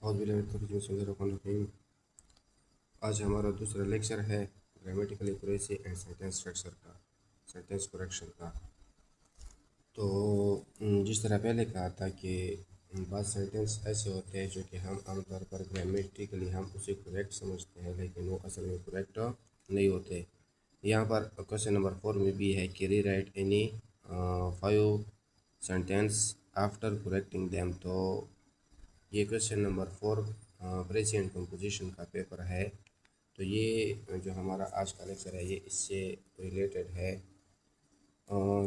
औज़ुबिल्लाहि आज हमारा दूसरा लेक्चर है grammatical accuracy and sentence structure का, सेंटेंस करेक्शन का। तो जिस तरह पहले कहा था कि बाद सेंटेंस ऐसे होते हैं जो कि हम आमतौर पर ग्रामेटिकली हम उसे करेक्ट समझते हैं, लेकिन वो असल में करेक्ट नहीं होते। यहाँ पर क्वेश्चन नंबर 4 में भी है कि rewrite any 5 sentence after correcting them. तो ये क्वेश्चन नंबर 4 प्रेजेंट कंपोजिशन का पेपर है। तो ये जो हमारा आज का लेक्चर है ये इससे रिलेटेड है।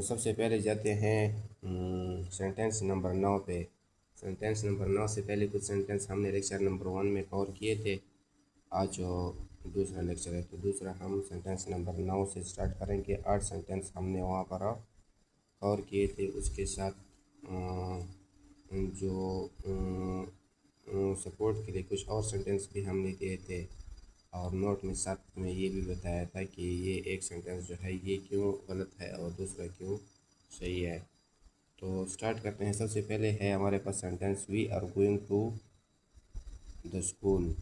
सबसे पहले जाते हैं सेंटेंस नंबर 9 पे। सेंटेंस नंबर 9 से पहले कुछ सेंटेंस हमने लेक्चर नंबर 1 में कवर किए थे। आज जो दूसरा लेक्चर है तो दूसरा हम सेंटेंस नंबर 9 से स्टार्ट करेंगे। 8 सेंटेंस हमने वहाँ पर कवर किए थे। उसके साथ जो सपोर्ट के लिए कुछ और सेंटेंस भी हमने दिए थे, और नोट में साथ में ये भी बताया था कि ये एक सेंटेंस जो है ये क्यों गलत है और दूसरा क्यों सही है। तो स्टार्ट करते हैं। सबसे पहले है हमारे पास sentence we are going to the school,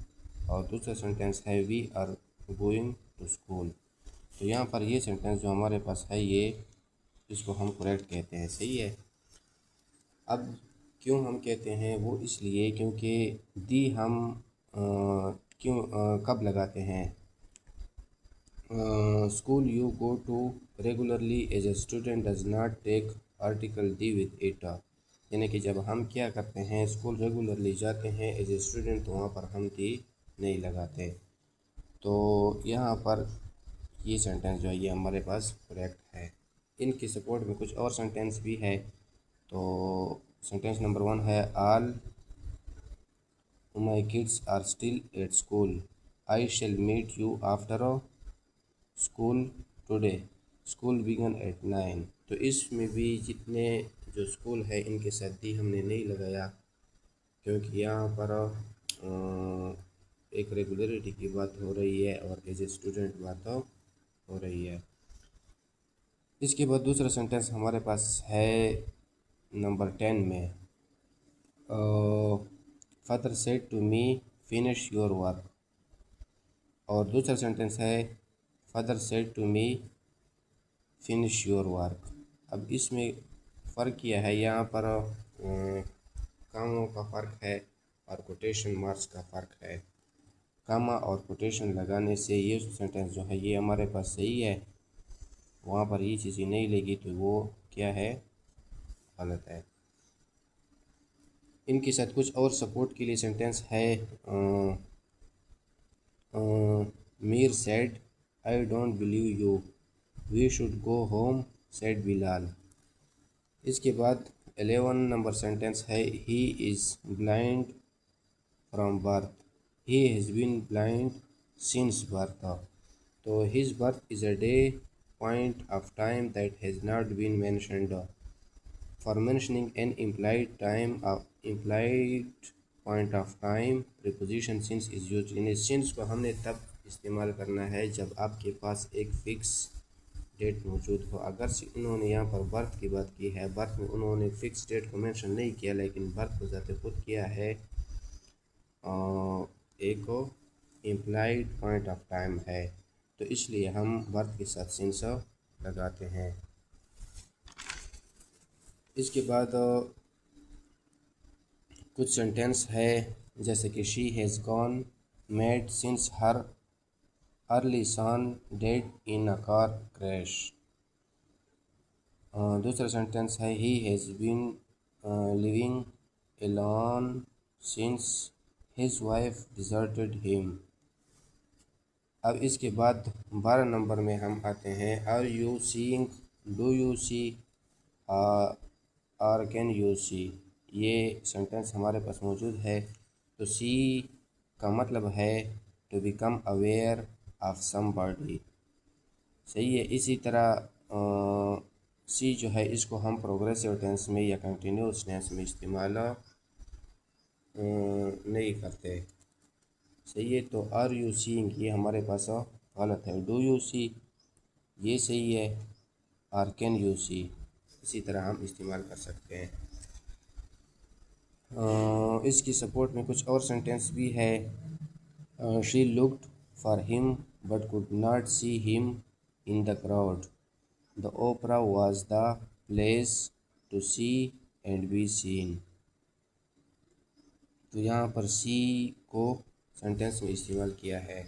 और दूसरा सेंटेंस है we are going to school. तो यहाँ पर ये सेंटेंस जो हमारे पास है ये इसको हम करेक्ट कहते हैं, सही है। अब क्यों हम कहते हैं वो इसलिए क्योंकि दी हम कब लगाते हैं। School you go to regularly as a student does not take article the with it. यानी कि जब हम क्या करते हैं स्कूल रेगुलरली जाते हैं एज ए स्टूडेंट तो वहाँ पर हम दी नहीं लगाते। तो यहाँ पर ये सेंटेंस जो है ये हमारे पास करेक्ट है। इनके सपोर्ट में कुछ और सेंटेंस भी है। तो सेंटेंस नंबर 1 है all my kids are still at school, I shall meet you after school today, school began at 9। तो इसमें भी जितने जो स्कूल है इनके साथ दी हमने नहीं लगाया, क्योंकि यहाँ पर एक रेगुलरिटी की बात हो रही है और एज ए स्टूडेंट बात हो रही है। इसके बाद दूसरा सेंटेंस हमारे पास है नंबर 10 में, father said to me finish your work, और दूसरा सेंटेंस है father said to me finish your work. अब इसमें फ़र्क किया है, यहाँ पर कामों का फ़र्क है और कोटेशन मार्क्स का फ़र्क है। कामा और कोटेशन लगाने से ये सेंटेंस जो है ये हमारे पास सही है, वहाँ पर ये चीज़ें नहीं लगी तो वो क्या है, गलत है। इनके साथ कुछ और सपोर्ट के लिए सेंटेंस है Mir said I don't believe you, we should go home said Bilal. इसके बाद 11 नंबर सेंटेंस है he is blind from birth, he has been blind since birth. तो his birth is a day point of time that has not been mentioned. For mentioning an implied point of time preposition since is used। In since को हमने तब इस्तेमाल करना है जब आपके पास एक फिक्स डेट मौजूद हो। अगर इन्होंने यहाँ पर बर्थ की बात की है, बर्थ में उन्होंने फिक्स डेट को मेंशन नहीं किया, लेकिन बर्थ को ज़ाते खुद किया है, एक इम्प्लाइड पॉइंट ऑफ टाइम है, तो इसलिए हम बर्थ के साथ सिंस लगाते हैं। इसके बाद कुछ सेंटेंस है जैसे कि she has gone mad since her early son dead in a car crash. दूसरा सेंटेंस है he has been living alone since his wife deserted him. अब इसके बाद 12 नंबर में हम आते हैं are you seeing, do you see, or can you see. ये सेंटेंस हमारे पास मौजूद है। तो सी का मतलब है to become aware of somebody, सही है। इसी तरह सी जो है इसको हम प्रोग्रेसिव टेंस में या कंटिन्यूस टेंस में इस्तेमाल नहीं करते, सही है। तो आर यू सीइंग ये हमारे पास गलत है। डू यू सी ये सही है, और कैन यू सी इसी तरह हम इस्तेमाल कर सकते हैं। इसकी सपोर्ट में कुछ और सेंटेंस भी है। She looked for him but could not see him in the crowd. The opera was the place to see and be seen. तो यहाँ पर सी को सेंटेंस में इस्तेमाल किया है।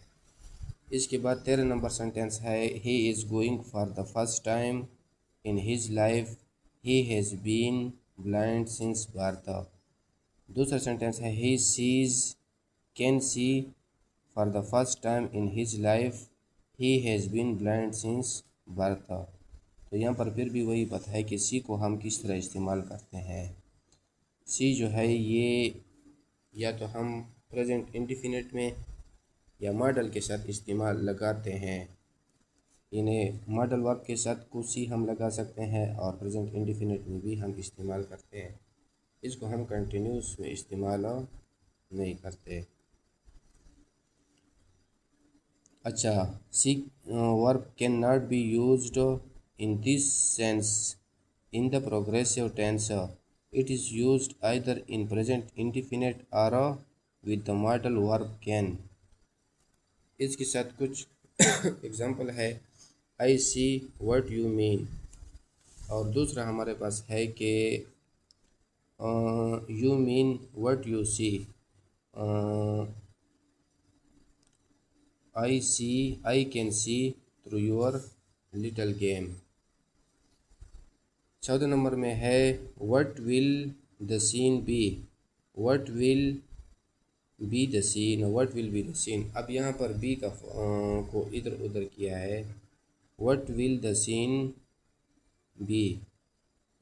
इसके बाद 13 नंबर सेंटेंस है, he is going for the first time in his life, he has been blind since birth. दूसरा सेंटेंस है, he sees can see for the first time in his life, he has been blind since birth. तो यहाँ पर फिर भी वही बात है कि सी को हम किस तरह इस्तेमाल करते हैं। सी जो है ये या तो हम प्रेजेंट इंडिफिनिट में या मॉडल के साथ इस्तेमाल लगाते हैं। इन्हें मॉडल वर्ब के साथ को सी हम लगा सकते हैं और प्रेजेंट इंडिफिनिट में भी हम इस्तेमाल करते हैं। इसको हम कंटिन्यूस में इस्तेमाल नहीं करते। अच्छा, see verb can not be used in this sense in the progressive tense. It is used either in present indefinite or with the modal verb can. इसके साथ कुछ एग्जांपल है, I see what you mean. और दूसरा हमारे पास है कि you mean what you see. I can see through your little game. 14 नंबर में है, what will the scene be. What will be the scene, what will be the scene. अब यहाँ पर बी का को इधर उधर किया है। What will the scene be,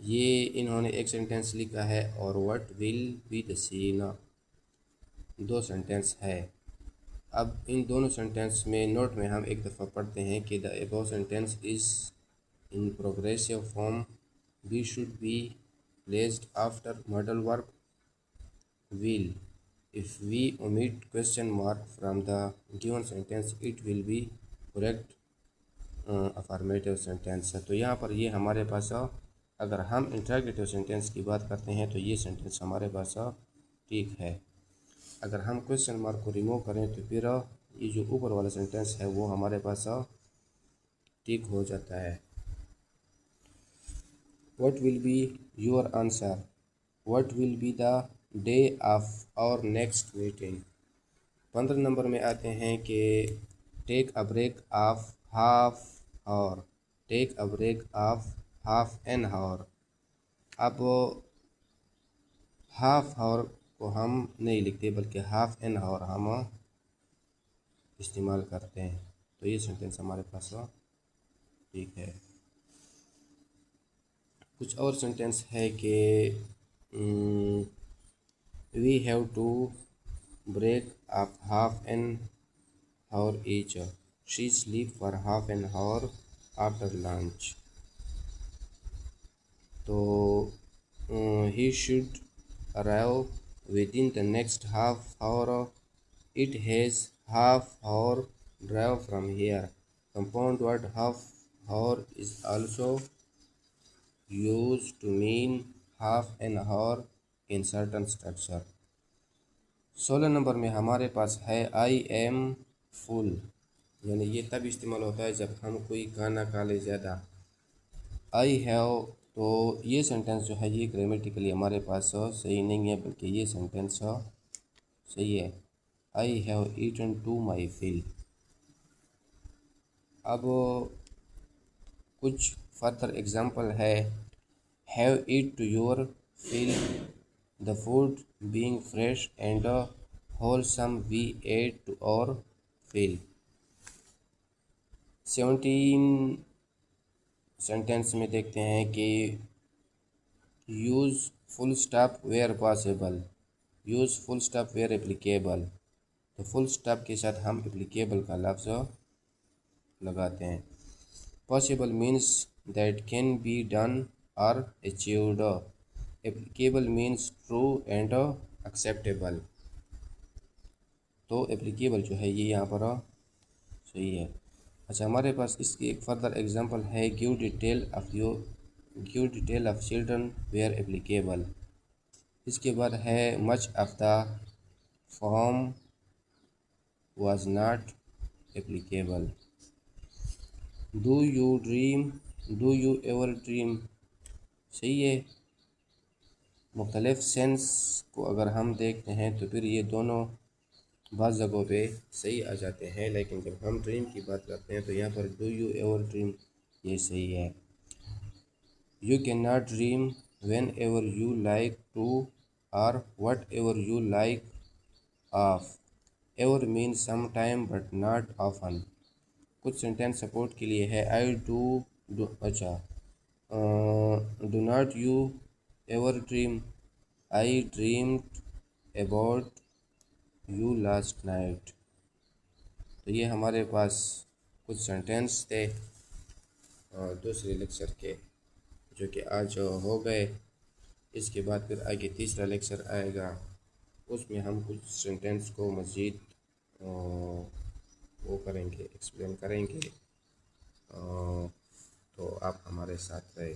ये इन्होंने एक सेंटेंस लिखा है और what will be the scene दो सेंटेंस है। अब इन दोनों सेंटेंस में नोट में हम एक दफ़ा पढ़ते हैं कि the above sentence is in progressive form, be should be placed after modal verb will. If we omit question mark from the given sentence, it will be correct affirmative sentence। तो यहाँ पर ये हमारे पास अगर हम इंट्रागेटिव सेंटेंस की बात करते हैं तो ये सेंटेंस हमारे पास ठीक है। अगर हम क्वेश्चन मार्क को रिमूव करें तो फिर ये जो ऊपर वाला सेंटेंस है वो हमारे पास ठीक हो जाता है। What will be your answer? What will be the day of our next meeting? 15 number में आते हैं कि take a break of half hour. Take a break of half an hour. अब हाफ आवर को हम नहीं लिखते बल्कि हाफ एन आवर हम इस्तेमाल करते हैं। तो ये सेंटेंस हमारे पास ठीक है। कुछ और सेंटेंस है कि we have to break up half an hour each. She sleep for half an hour after lunch. तो he should arrive within the next half hour. It has half hour drive from here. Compound word half hour is also used to mean half an hour in certain structure। 16 number में हमारे पास है I am full, यानी ये तब इस्तेमाल होता है जब हम कोई खाना खा ले ज़्यादा। आई हैव, तो ये सेंटेंस जो है ये ग्रामेटिकली हमारे पास सही नहीं है बल्कि ये सेंटेंस सही है। I have eaten to my fill. अब कुछ फर्दर एग्जांपल है, have eat to your fill the food being fresh and wholesome we ate to our fill. 17 सेंटेंस में देखते हैं कि use full stop where possible. Use full stop where applicable. तो full stop के साथ हम एप्लीकेबल का लफ्ज़ लगाते हैं। Possible means that can be done or achieved. Applicable means true and acceptable. तो एप्लीकेबल जो है ये यहाँ पर सही है। अच्छा, हमारे पास इसकी एक फर्दर एग्जांपल है, give detail of children where applicable. इसके बाद है much of the form was not applicable. Do you dream? Do you ever dream? सही है। मुख्तलिफ सेंस को अगर हम देखते हैं तो फिर ये दोनों बाज़ जगहों पे सही आ जाते हैं, लेकिन जब हम ड्रीम की बात करते हैं तो यहाँ पर डू यू एवर ड्रीम ये सही है। You cannot dream whenever you like to और whatever you like of. Ever mean some time but not often. कुछ सेंटेंस सपोर्ट के लिए है आई डू अच्छा, do not you ever dream, I dreamed about you last night. तो ये हमारे पास कुछ सेंटेंस थे दूसरे लेक्चर के जो कि आज हो गए। इसके बाद फिर आगे तीसरा लेक्चर आएगा, उसमें हम कुछ सेंटेंस को मज़ीद वो करेंगे, एक्सप्लेन करेंगे। तो आप हमारे साथ रहे।